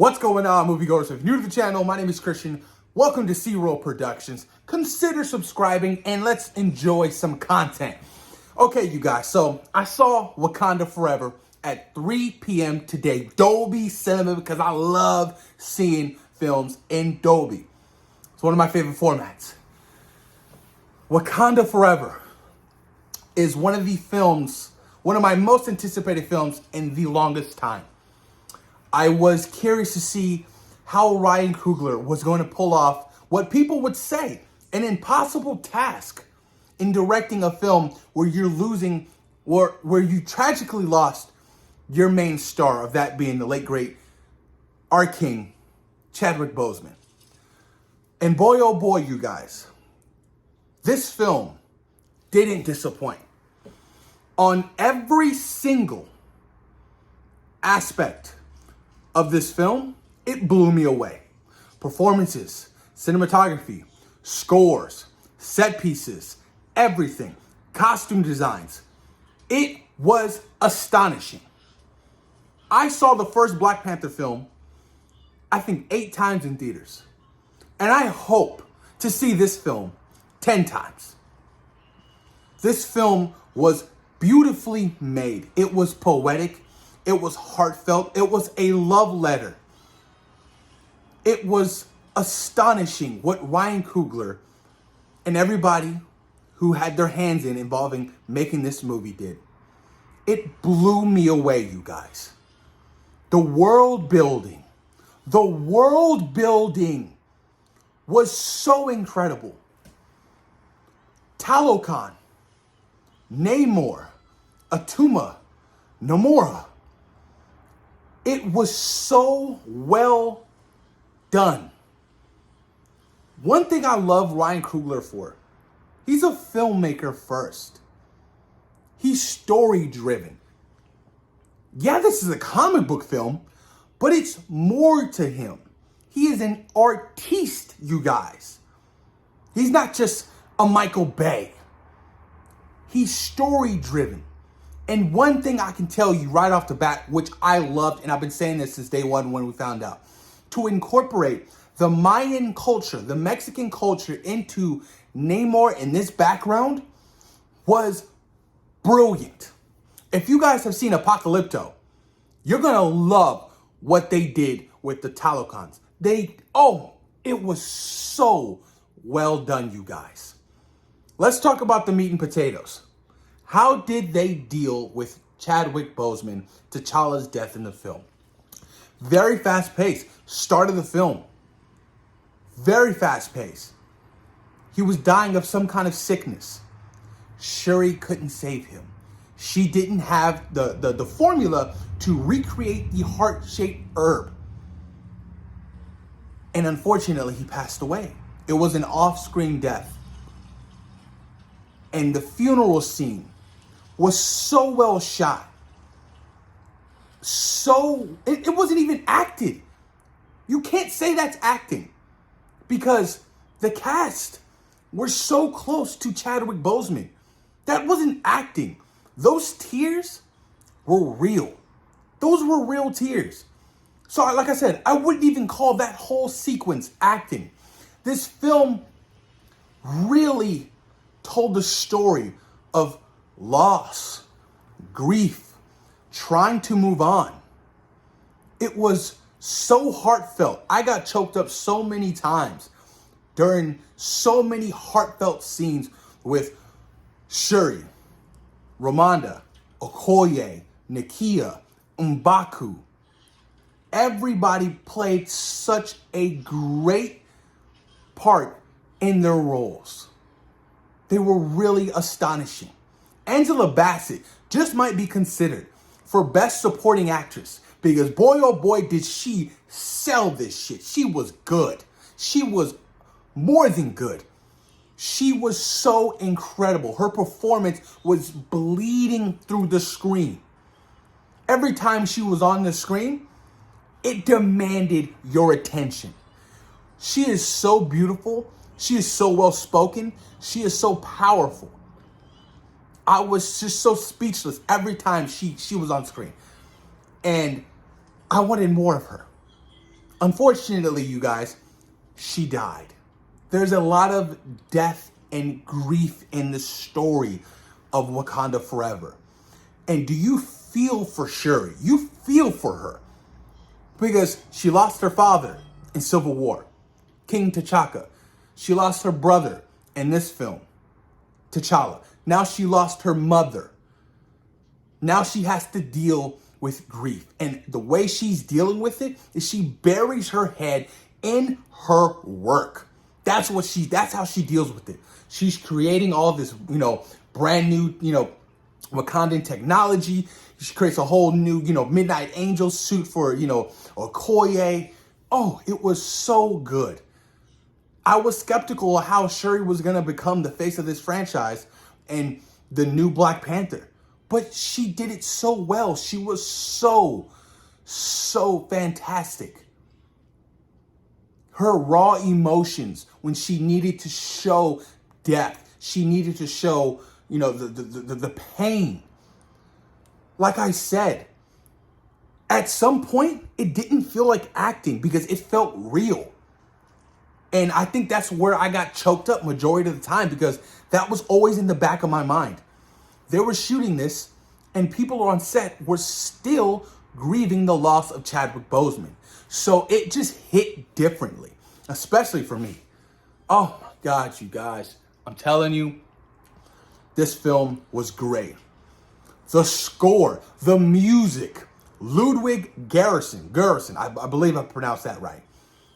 What's going on, moviegoers? If you're new to the channel, my name is Christian. Welcome to C-Roll Productions. Consider subscribing and let's enjoy some content. Okay, you guys, so I saw Wakanda Forever at 3 p.m. today, Dolby Cinema, because I love seeing films in Dolby. It's one of my favorite formats. Wakanda Forever is one of my most anticipated films in the longest time. I was curious to see how Ryan Coogler was going to pull off what people would say an impossible task in directing a film where you're losing, or where you tragically lost your main star, of that being the late great our king, Chadwick Boseman. And boy, oh boy, you guys, this film didn't disappoint. On every single aspect of this film, it blew me away. Performances, cinematography, scores, set pieces, everything, costume designs. It was astonishing. I saw the first Black Panther film, I think 8 times in theaters. And I hope to see this film 10 times. This film was beautifully made. It was poetic. It was heartfelt. It was a love letter. It was astonishing what Ryan Coogler and everybody who had their hands involving making this movie did. It blew me away, you guys. The world building was so incredible. Talokan, Namor, Atuma, Namora. It was so well done. One thing I love Ryan Coogler for, he's a filmmaker first. He's story driven. Yeah, this is a comic book film, but it's more to him. He is an artiste, you guys. He's not just a Michael Bay. He's story driven. And one thing I can tell you right off the bat, which I loved, and I've been saying this since day one when we found out, to incorporate the Mayan culture, the Mexican culture into Namor in this background was brilliant. If you guys have seen Apocalypto, you're going to love what they did with the Talokans. It was so well done, you guys. Let's talk about the meat and potatoes. How did they deal with Chadwick Boseman, T'Challa's death in the film? Very fast pace. Start of the film. Very fast pace. He was dying of some kind of sickness. Shuri couldn't save him. She didn't have the formula to recreate the heart-shaped herb. And unfortunately, he passed away. It was an off-screen death. And the funeral scene was so well shot. It wasn't even acted. You can't say that's acting, because the cast were so close to Chadwick Boseman. That wasn't acting. Those tears were real. Those were real tears. So like I said, I wouldn't even call that whole sequence acting. This film really told the story of loss, grief, trying to move on. It was so heartfelt. I got choked up so many times during so many heartfelt scenes with Shuri, Ramonda, Okoye, Nakia, M'Baku. Everybody played such a great part in their roles. They were really astonishing. Angela Bassett just might be considered for Best Supporting Actress, because boy, oh boy, did she sell this shit. She was good. She was more than good. She was so incredible. Her performance was bleeding through the screen. Every time she was on the screen, it demanded your attention. She is so beautiful. She is so well spoken. She is so powerful. I was just so speechless every time she was on screen. And I wanted more of her. Unfortunately, you guys, she died. There's a lot of death and grief in the story of Wakanda Forever. And do you feel for Shuri? You feel for her. Because she lost her father in Civil War, King T'Chaka. She lost her brother in this film, T'Challa. Now she lost her mother. Now she has to deal with grief. And the way she's dealing with it is she buries her head in her work. That's how she deals with it. She's creating all this, brand new, Wakandan technology. She creates a whole new, Midnight Angel suit for, Okoye. Oh, it was so good. I was skeptical of how Shuri was going to become the face of this franchise and the new Black Panther. But she did it so well. She was so fantastic. Her raw emotions when she needed to show depth. She needed to show, the pain. Like I said, at some point, it didn't feel like acting because it felt real. And I think that's where I got choked up majority of the time because that was always in the back of my mind. They were shooting this and people on set were still grieving the loss of Chadwick Boseman. So it just hit differently, especially for me. Oh my God, you guys. I'm telling you, this film was great. The score, the music, Ludwig Göransson, I believe I pronounced that right.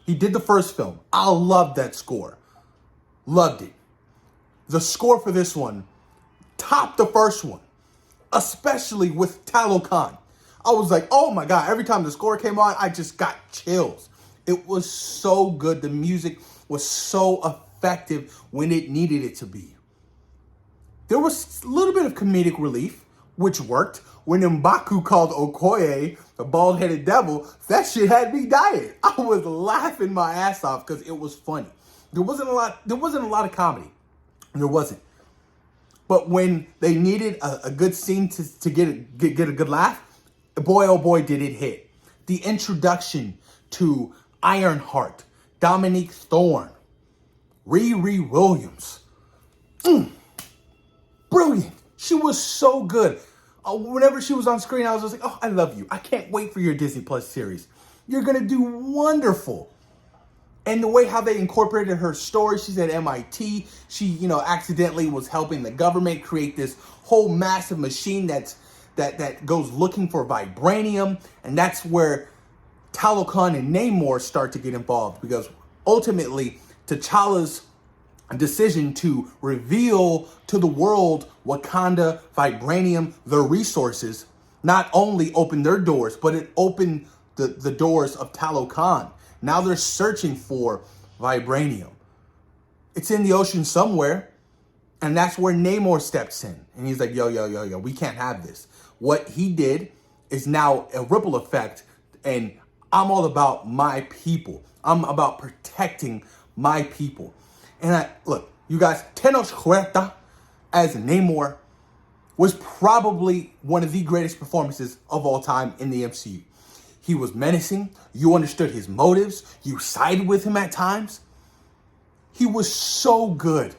He did the first film. I loved that score. Loved it. The score for this one topped the first one, especially with Talokan. I was like, oh my God, every time the score came on, I just got chills. It was so good. The music was so effective when it needed it to be. There was a little bit of comedic relief, which worked. When M'Baku called Okoye the bald-headed devil, that shit had me dying. I was laughing my ass off because it was funny. There wasn't a lot of comedy. There wasn't. But when they needed a good scene to get a good laugh, boy oh boy did it hit. The introduction to Ironheart, Dominique Thorne, Riri Williams. Brilliant. She was so good. Whenever she was on screen, I was just like, oh, I love you. I can't wait for your Disney Plus series. You're going to do wonderful. And the way how they incorporated her story, she's at MIT. She, accidentally was helping the government create this whole massive machine that goes looking for vibranium. And that's where Talokan and Namor start to get involved because ultimately T'Challa's decision to reveal to the world Wakanda, vibranium, their resources, not only opened their doors, but it opened the doors of Talokan. Now they're searching for vibranium. It's in the ocean somewhere, and that's where Namor steps in. And he's like, yo, we can't have this. What he did is now a ripple effect, and I'm all about my people. I'm about protecting my people. And look, you guys, Tenoch Huerta as Namor was probably one of the greatest performances of all time in the MCU. He was menacing. You understood his motives. You sided with him at times. He was so good.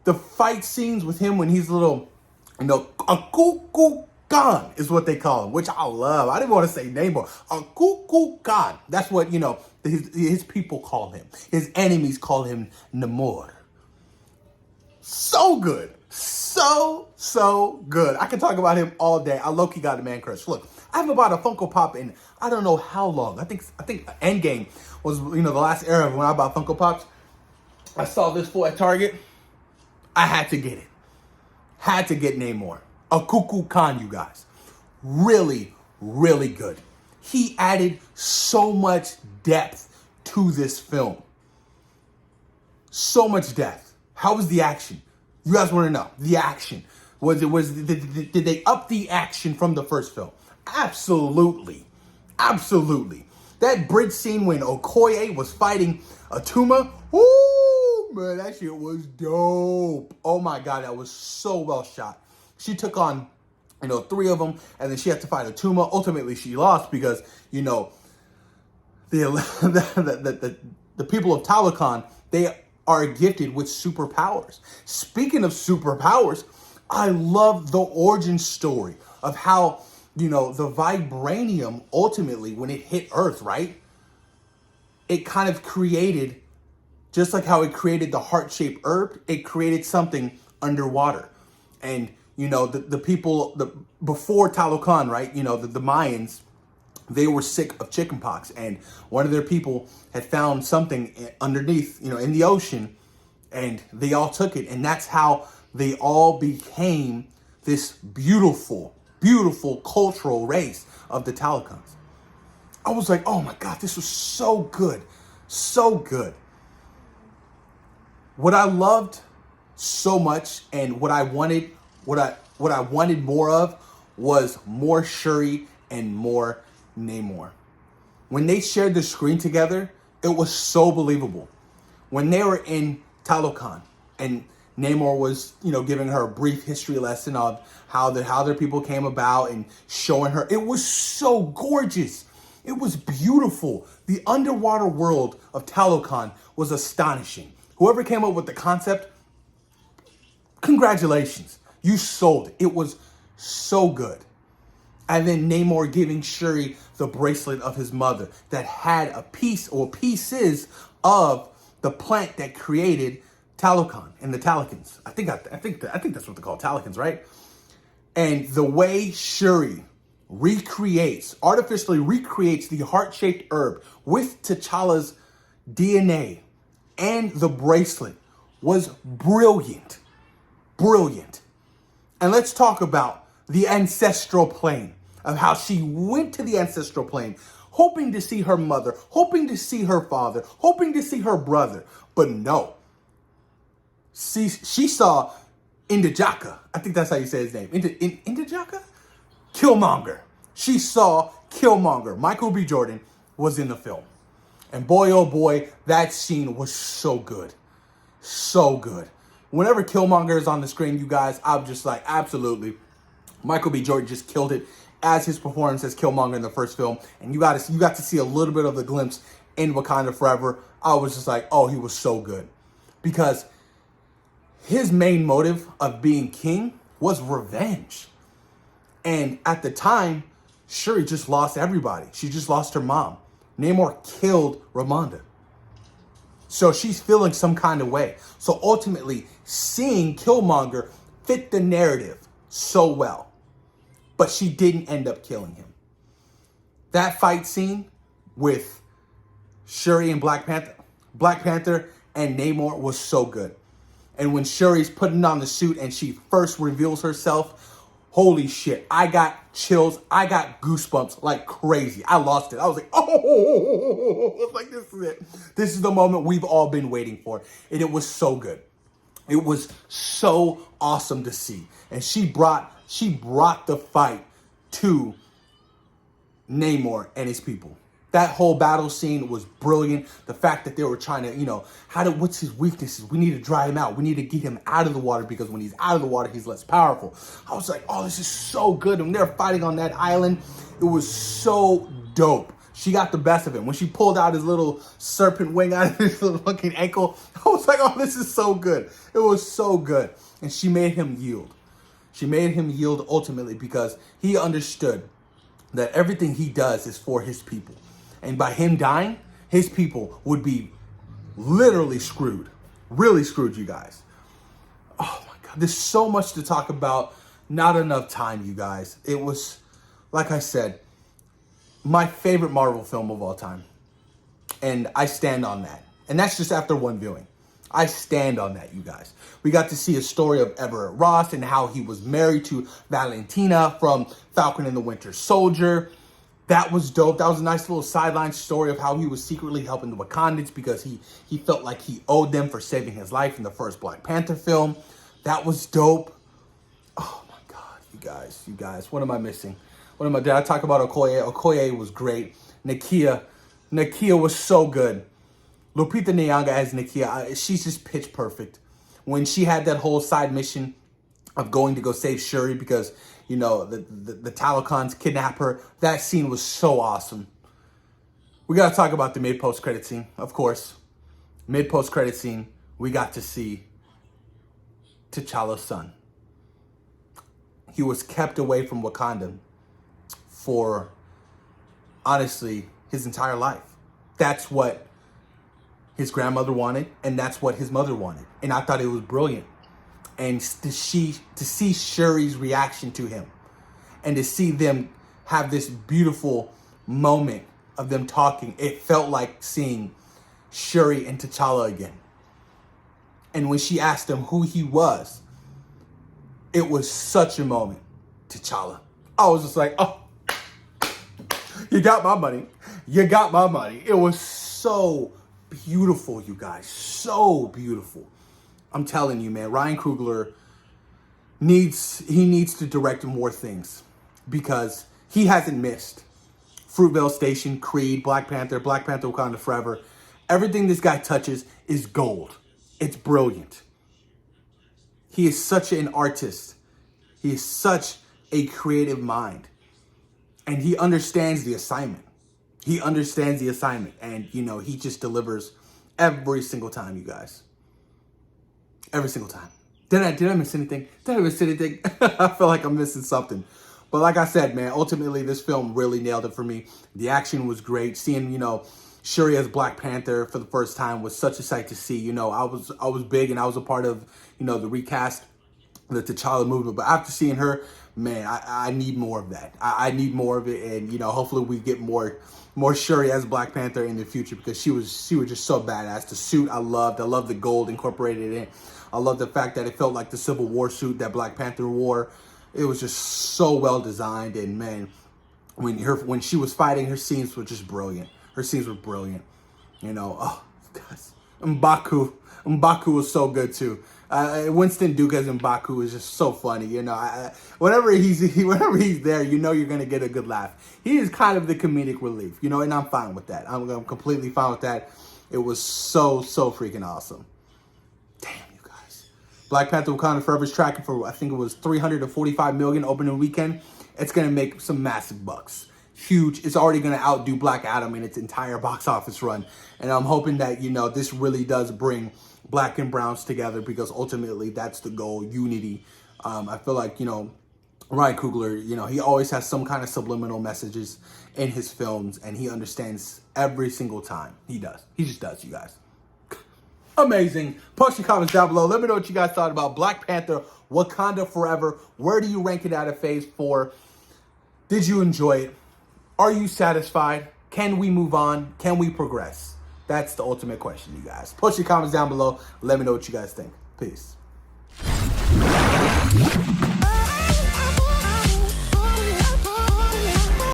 The fight scenes with him when he's little, a cuckoo Khan is what they call him, which I love. I didn't want to say Namor. A cuckoo Khan. That's what, his people call him. His enemies call him Namor. So good. So good. I can talk about him all day. I low-key got a man crush. Look, I haven't bought a Funko Pop in I don't know how long. I think Endgame was, the last era when I bought Funko Pops. I saw this fool at Target. I had to get it. Had to get Namor. A cuckoo Khan, you guys. Really, really good. He added so much depth to this film. So much depth. How was the action? You guys want to know the action. Did they up the action from the first film? Absolutely. That bridge scene when Okoye was fighting Atuma. Woo, man, that shit was dope. Oh my God, that was so well shot. She took on, 3 of them, and then she had to fight Atuma. Ultimately, she lost because, the the people of Talokan, they are gifted with superpowers. Speaking of superpowers, I love the origin story of how, the vibranium ultimately, when it hit Earth, right? It kind of created, just like how it created the heart-shaped herb, it created something underwater. And, the people, before Talokan, right? The Mayans, they were sick of chickenpox, and one of their people had found something underneath, in the ocean, and they all took it, and that's how they all became this beautiful, beautiful cultural race of the Talokans. I was like, oh my God, this was so good, so good. What I loved so much, and what I wanted, what I wanted more of, was more Shuri and more Namor. When they shared the screen together, it was so believable. When they were in Talokan and Namor was, giving her a brief history lesson of how their people came about and showing her, it was so gorgeous. It was beautiful. The underwater world of Talokan was astonishing. Whoever came up with the concept, congratulations. You sold it. It was so good. And then Namor giving Shuri the bracelet of his mother that had a piece or pieces of the plant that created Talokan and the Talokans. I think that's what they call Talokans, right? And the way Shuri artificially recreates the heart-shaped herb with T'Challa's DNA and the bracelet was brilliant. Brilliant. And let's talk about the ancestral plane, of how she went to the ancestral plane, hoping to see her mother, hoping to see her father, hoping to see her brother. But no. She saw Indijaka. I think that's how you say his name. Indijaka? Killmonger. She saw Killmonger. Michael B. Jordan was in the film. And boy, oh boy, that scene was so good. So good. Whenever Killmonger is on the screen, you guys, I'm just like, absolutely. Michael B. Jordan just killed it as his performance as Killmonger in the first film. And you got to see a little bit of the glimpse in Wakanda Forever. I was just like, oh, he was so good. Because his main motive of being king was revenge. And at the time, Shuri just lost everybody. She just lost her mom. Namor killed Ramonda. So she's feeling some kind of way. So ultimately, seeing Killmonger fit the narrative so well. But she didn't end up killing him. That fight scene with Shuri and Black Panther and Namor was so good. And when Shuri's putting on the suit and she first reveals herself, holy shit, I got chills. I got goosebumps like crazy. I lost it. I was like, oh, I was like, this is it. This is the moment we've all been waiting for. And it was so good. It was so awesome to see. And she brought the fight to Namor and his people. That whole battle scene was brilliant. The fact that they were trying to, what's his weaknesses? We need to dry him out. We need to get him out of the water, because when he's out of the water, he's less powerful. I was like, oh, this is so good. And they're fighting on that island. It was so dope. She got the best of him. When she pulled out his little serpent wing out of his little fucking ankle, I was like, oh, this is so good. It was so good. And she made him yield. She made him yield ultimately because he understood that everything he does is for his people. And by him dying, his people would be literally screwed. Really screwed, you guys. Oh my God. There's so much to talk about. Not enough time, you guys. It was, like I said, my favorite Marvel film of all time. And I stand on that. And that's just after one viewing. I stand on that, you guys. We got to see a story of Everett Ross and how he was married to Valentina from Falcon and the Winter Soldier. That was dope. That was a nice little sideline story of how he was secretly helping the Wakandans because he felt like he owed them for saving his life in the first Black Panther film. That was dope. Oh my God, you guys, what am I missing? Did I talk about Okoye? Okoye was great. Nakia was so good. Lupita Nyong'o as Nakia, she's just pitch perfect. When she had that whole side mission of going to go save Shuri because, the Talokans kidnap her, that scene was so awesome. We got to talk about the mid-post credit scene, of course. Mid-post credit scene, we got to see T'Challa's son. He was kept away from Wakanda for, honestly, his entire life. That's what his grandmother wanted, and that's what his mother wanted. And I thought it was brilliant. And to see Shuri's reaction to him, and to see them have this beautiful moment of them talking, it felt like seeing Shuri and T'Challa again. And when she asked him who he was, it was such a moment. T'Challa. I was just like, oh, you got my money. You got my money. It was so beautiful, you guys. So beautiful. I'm telling you, man, Ryan Coogler needs to direct more things, because he hasn't missed Fruitvale Station, Creed, Black Panther Wakanda Forever. Everything this guy touches is gold. It's brilliant. He is such an artist. He is such a creative mind. And he understands the assignment. He understands the assignment. And, you know, he just delivers every single time, you guys. Every single time. Did I miss anything? Did I miss anything? I feel like I'm missing something. But like I said, man, ultimately this film really nailed it for me. The action was great. Seeing, you know, Shuri as Black Panther for the first time was such a sight to see. You know, I was big, and I was a part of, you know, the recast, the T'Challa movement. But after seeing her, man, I need more of that. I need more of it, and, you know, hopefully we get more Shuri as Black Panther in the future, because she was just so badass. The suit I loved the gold incorporated in it. I love the fact that it felt like the Civil War suit that Black Panther wore. It was just so well designed, and man, when she was fighting, her scenes were just brilliant. Her scenes were brilliant. You know, oh, guys, M'Baku was so good too. Winston Duke as M'Baku is just so funny. You know, whenever he's there, you know you're gonna get a good laugh. He is kind of the comedic relief, you know, and I'm fine with that. I'm completely fine with that. It was so freaking awesome. Damn, you guys. Black Panther Wakanda Forever is tracking for, I think it was $345 million opening weekend. It's gonna make some massive bucks. Huge. It's already going to outdo Black Adam in its entire box office run. And I'm hoping that, you know, this really does bring Black and Browns together, because ultimately that's the goal, unity. I feel like, you know, Ryan Coogler, you know, he always has some kind of subliminal messages in his films, and he understands every single time. He does. He just does, you guys. Amazing. Post your comments down below. Let me know what you guys thought about Black Panther Wakanda Forever. Where do you rank it out of phase 4? Did you enjoy it? Are you satisfied? Can we move on? Can we progress? That's the ultimate question, you guys. Post your comments down below. Let me know what you guys think. Peace.